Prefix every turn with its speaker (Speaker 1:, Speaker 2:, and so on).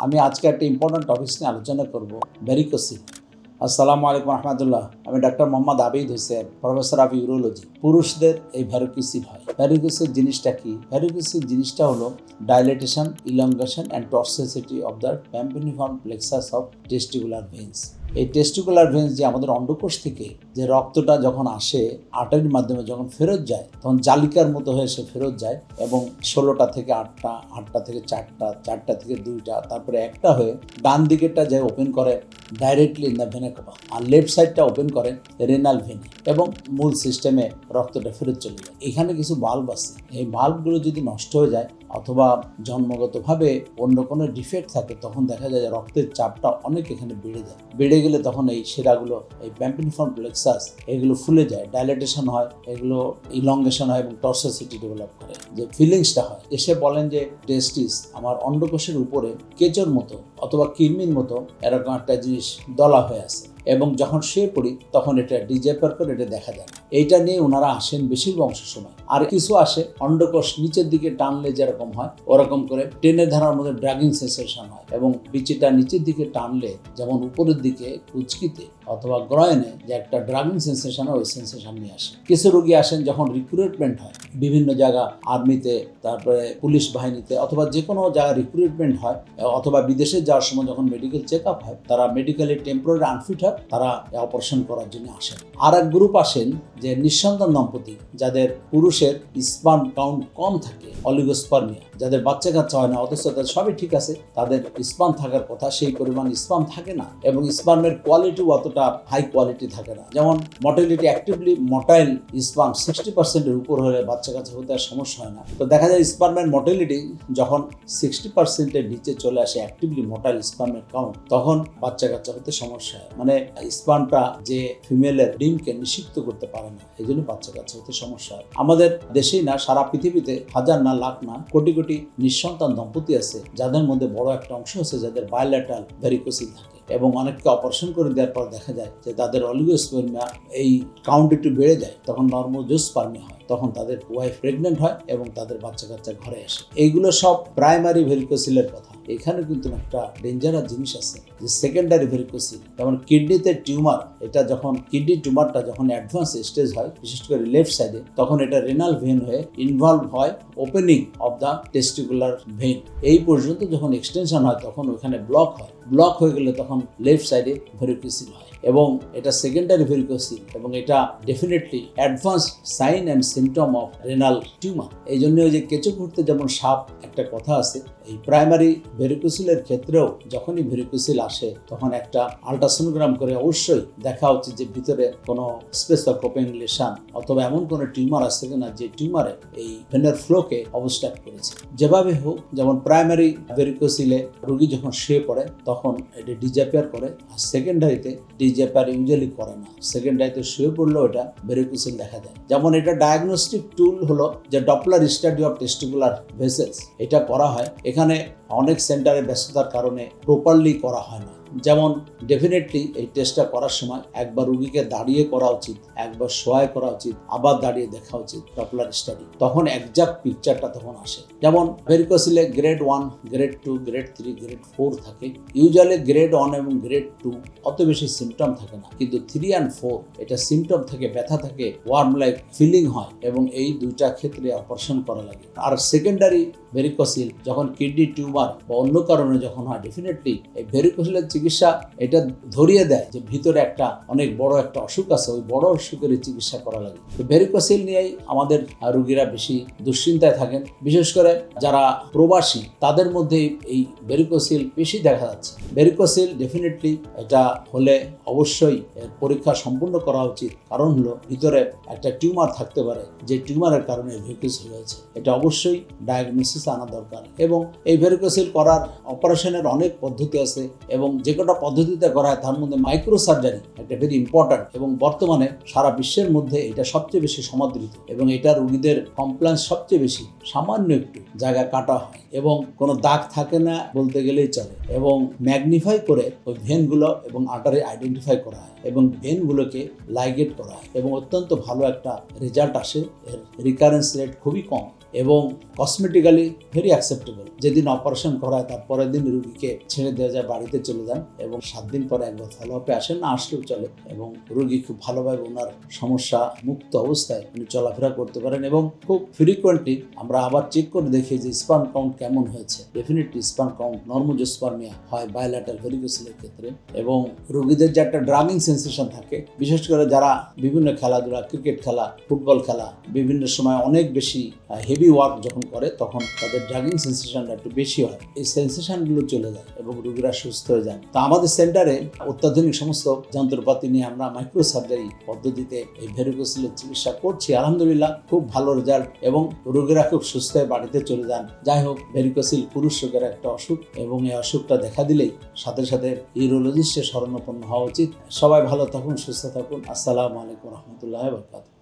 Speaker 1: আমি আজকে একটা ইম্পর্টেন্ট টপিক নিয়ে আলোচনা করব, ভ্যারিকোসিল। আসসালামু আলাইকুম রহমতুল্লাহ। আমি doctor Mohammad Abid Hossain, professor of urology. পুরুষদের এই ভ্যারিকোসিল হয়। ভ্যারিকোসিল জিনিসটা কি? ভ্যারিকোসিল জিনিসটা হলো dilatation, elongation and tortuosity of the pampiniform plexus of testicular veins. এই টেস্টিকুলার ভেন্স যে আমাদের অন্ডকোষ থেকে যে রক্তটা যখন আসে আর্টারির মাধ্যমে যখন ফেরত যায়, তখন জালিকার মতো হয়ে সে ফেরত যায় এবং 16টা থেকে 8টা, 8টা থেকে 4টা, 4টা থেকে 2টা, তারপরে একটা হয়ে ডান দিকেরটা যে ওপেন করে directly in the vena cava, আর লেফট সাইডটা ওপেন করে রেনাল ভেনে এবং মূল সিস্টেমে রক্তটা ফেরত চলে যায়। এখানে কিছু বাল্ব আছে, এই বাল্বগুলো যদি নষ্ট হয়ে যায় অথবা জন্মগতভাবে অন্য কোনো ডিফেক্ট থাকে, তখন দেখা যায় যে রক্তের চাপটা অনেক এখানে বেড়ে যায়। বেড়ে গেলে তখন এই শিরাগুলো, এই পাম্পিনিফর্ম প্লেক্সাস, এগুলো ফুলে যায়, ডাইলেটেশন হয়, এগুলো ইলংগেশন হয় এবং টর্সিসিটি ডেভেলপ করে। যে ফিলিংসটা হয়, এসে বলেন যে টেস্টিস আমার অন্ডকোষের উপরে কেঁচোর মতো অথবা কৃমির মতো এরকম একটা জিনিস দলা হয়ে আছে, এবং যখন শুয়ে পড়ি তখন এটা ডিজেপার করে এটা দেখা যায় না। এইটা নিয়ে ওনারা আসেন বেশিরভাগ অংশ সময়। আর কিছু আসে অন্ডকোষ নিচের দিকে টানলে যেরকম হয় ওরকম করে টেনে ধরার মধ্যে ড্রাগিং সেন্সেশন হয়, এবং বিচিটা নিচের দিকে টানলে যেমন উপরের দিকে কুচকিতে অথবা গ্রয়নে যে একটা ড্রাগিং সেন্সেশন হয়, ওই সেন্সেশন নিয়ে আসে। কিছু রোগী আসেন যখন রিক্রুটমেন্ট হয় বিভিন্ন জায়গা, আর্মিতে, তারপরে পুলিশ বাহিনীতে, অথবা যে কোনো জায়গায় রিক্রুটমেন্ট হয়, অথবা বিদেশে যাওয়ার সময় যখন মেডিকেল চেক আপ হয়, তারা মেডিকেলি টেম্পোরারি আনফিট হয়, তারা অপারেশন করার জন্য আসেন। আর এক গ্রুপ আসেন যে নিঃসন্তান দম্পতি, যাদের পুরুষের স্পার্ম কাউন্ট কম থাকে, অলিগোস্পার্মিয়া, যাদের বাচ্চা কাচ্চা হয় না, অথচ তাদের সবই ঠিক আছে, তাদের স্পার্ম থাকার কথা সেই পরিমাণ স্পার্ম থাকে না, এবং স্পার্মের কোয়ালিটিও অতটা হাই কোয়ালিটি থাকে না। যেমন মর্টালিটি, অ্যাক্টিভলি মর্টাইল স্পার্ম 60%-এর উপর হলে বাচ্চা কাচ্চা হতে আর সমস্যা হয় না। তো দেখা যায় স্পার্মের মর্টালিটি যখন 60%-এর নিচে চলে আসে, অ্যাক্টিভলি মর্টাইল স্পার্মের কাউন্ট, তখন বাচ্চা কাচ্চা হতে সমস্যা হয়। মানে স্পার্মটা যে ফিমেলের ডিমকে নিষিক্ত করতে পারে না, এই জন্য বাচ্চা কাচ্চা হতে সমস্যা হয়। আমাদের দেশেই না, সারা পৃথিবীতে হাজার না, লাখ না, কোটি কোটি নিঃসন্তান দম্পতি আছে, যাদের মধ্যে বড় একটা অংশ আছে যাদের বায়োল্যাটারাল ভ্যারিকোসিল থাকে, এবং অনেককে অপারেশন করে দেওয়ার পর দেখা যায় যে তাদের অলিগোস্পার্মিয়া এই কাউন্ট একটু বেড়ে যায়, তখন নর্মোজোস্পার্মিয়া হয়, তখন তাদের ওয়াইফ প্রেগনেন্ট হয় এবং তাদের বাচ্চা কাচ্চা ঘরে আসে। এইগুলো সব প্রাইমারি ভ্যারিকোসিলের কথা। এখানে কিন্তু একটা ডেঞ্জারাস জিনিস আছে, যে সেকেন্ডারি ভ্যারিকোসিল। যেমন কিডনিতে টিউমার, এটা যখন কিডনি টিউমারটা যখন অ্যাডভান্স স্টেজ হয়, বিশেষ করে লেফট সাইডে, তখন এটা রেনাল ভেন হয়ে ইনভলভ হয় opening of the testicular vein. এই পর্যন্ত যখন এক্সটেনশন হয় তখন ওখানে ব্লক হয়। ব্লক হয়ে গেলে তখন লেফট সাইডে ভ্যারিকোসিল হয়, এবং এটা সেকেন্ডারি ভ্যারিকোসিল, এবং এটা definitely advance sign and symptom of renal tumour. এই জন্য ওই যে কেঁচো ঘুরতে যেমন সাপ একটা কথা আছে, এই প্রাইমারি ভ্যারিকোসিলের ক্ষেত্রেও যখনই ভ্যারিকোসিল আসে তখন একটা আল্ট্রাসোনোগ্রাম করে অবশ্যই দেখা উচিত যে ভিতরে কোনো স্পেস বা কোপেংলেশন অথবা এমন কোনো টিউমার আছে কিনা যে টিউমারে এই ভেনের ফ্লোকে অবস্ট্রাক্ট করেছে। যেভাবে হোক, যেমন প্রাইমারি ভ্যারিকোসিলে রোগী যখন শুয়ে পড়ে তখন এটা ডিজ্যাপিয়ার করে, আর সেকেন্ডারিতে ডিজ্যাপিয়ার ইউজুয়ালি করে না। সেকেন্ডারিতে শুয়ে পড়লেও এটা ভ্যারিকোসিল দেখা যায়। যেমন এটা ডায়াগনস্টিক টুল হলো যে Doppler study of testicular vessels, এটা করা হয়। এখানে অনেক সেন্টারে ব্যস্ততার কারণে প্রপারলি করা হয় না। যেমন ডেফিনেটলি এই টেস্টটা করার সময় একবার রুগীকে দাঁড়িয়ে করা উচিত, একবার শোয়ায় করা উচিত, আবার দাঁড়িয়ে দেখা উচিত ডপলার স্টাডি, তখন একজাক্ট পিকচারটা তখন আসে। যেমন ভ্যারিকোসিলে গ্রেড 1, গ্রেড 2, গ্রেড 3, গ্রেড 4 থাকে। ইউজুয়ালি গ্রেড 1 এবং গ্রেড 2 অত বেশি সিমটম থাকে না, কিন্তু 3 and 4 এটা সিমটম থাকে, ব্যথা থাকে, ওয়ার্ম লাইক ফিলিং হয়, এবং এই দুইটা ক্ষেত্রে অপারেশন করা লাগে। আর সেকেন্ডারি ভ্যারিকোসিল যখন কিডনি টিউমার বা অন্য কারণে যখন হয়, ডেফিনেটলি এই ভ্যারিকোসিলের চিকিৎসা এটা ধরিয়ে দেয় যে ভিতরে একটা অনেক বড় একটা অসুখ আছে, ওই বড় অসুখের চিকিৎসা করা লাগে। তো ভ্যারিকোসিল নিয়েই আমাদের রোগীরা বেশি দুশ্চিন্তায় থাকেন, বিশেষ করে যারা প্রবাসী, তাদের মধ্যে এই ভ্যারিকোসিল বেশি দেখা যাচ্ছে। ভ্যারিকোসিল ডেফিনেটলি এটা হলে অবশ্যই এর পরীক্ষা সম্পূর্ণ করা উচিত, কারণ হলো ভিতরে একটা টিউমার থাকতে পারে, যে টিউমারের কারণে ভ্যারিকোসিল হয়েছে। এটা অবশ্যই ডায়াগনোসিস আনা দরকার, এবং এই ভ্যারিকোসিল করার অপারেশনের অনেক পদ্ধতি আছে, এবং যে কটা পদ্ধতিতে করা হয় তার মধ্যে মাইক্রো সার্জারি একটা ভেরি ইম্পর্ট্যান্ট, এবং বর্তমানে সারা বিশ্বের মধ্যে এটা সবচেয়ে বেশি সমাদৃত, এবং এটা রোগীদের কমপ্লেন্স সবচেয়ে বেশি। সামান্য একটু জায়গা কাটা হয় এবং কোনো দাগ থাকে না বলতে গেলেই চলে, এবং ম্যাগনিফাই করে ওই ভেনগুলো এবং আর্টারি আইডেন্টিফাই করা হয়, এবং ভেনগুলোকে লাইগেট করা হয়, এবং অত্যন্ত ভালো একটা রেজাল্ট আসে। এর রিকারেন্স রেট খুবই কম, এবং কসমেটিক্যালি ভেরি অ্যাকসেপ্টেবল। যেদিন অপারেশন করা হয় তার পরের দিন রুগীকে ছেড়ে দেওয়া যায়, বাড়িতে চলে যান এবং 7 দিন পরে একবার ফলো আপে আসেন, না আসলেও চলে এবং রুগী খুব ভালোভাবে ওনার সমস্যা মুক্ত অবস্থায় উনি চলাফেরা করতে পারেন। এবং খুব ফ্রিকোয়েন্টলি আমরা আবার চেক করে দেখি যে স্পার্ম কাউন্ট কেমন হয়েছে। ডেফিনেটলি স্পার্ম কাউন্ট নর্মোজোস্পার্মিয়া হয় বায়োল্যাটারাল ভেরিকোসিলের ক্ষেত্রে। এবং রোগীদের যে একটা ড্রাগিং সেন্সেশন থাকে, বিশেষ করে যারা বিভিন্ন খেলাধুলা, ক্রিকেট খেলা, ফুটবল খেলা, বিভিন্ন সময় অনেক বেশি হেভি ওয়ার্ক যখন করে তখন তাদের ড্রাগিং সেন্সেশনটা একটু বেশি হয়। এই সেন্সেশনগুলো চলে যায় এবং রোগীরা সুস্থ হয়ে যান। তো আমাদের সেন্টারে অত্যাধুনিক সমস্ত যন্ত্রপাতি নিয়ে আমরা মাইক্রো সার্জারি পদ্ধতিতে এই ভেরিকোসিলের চিকিৎসা করছি। আলহামদুলিল্লাহ খুব ভালো রেজাল্ট এবং রোগীরা খুব সুস্থ হয়ে বাড়িতে চলে যান। যাই হোক, ভেরিকোসিল পুরুষ রোগের একটা অসুখ এবং এই অসুখটা দেখা দিলেই সাথে সাথে ইউরোলজিস্টের শরণাপন্ন হওয়া উচিত। সবাই ভালো থাকুন, সুস্থ থাকুন। আসসালামু আলাইকুম রহমতুল্লাহ বরকাতুহু।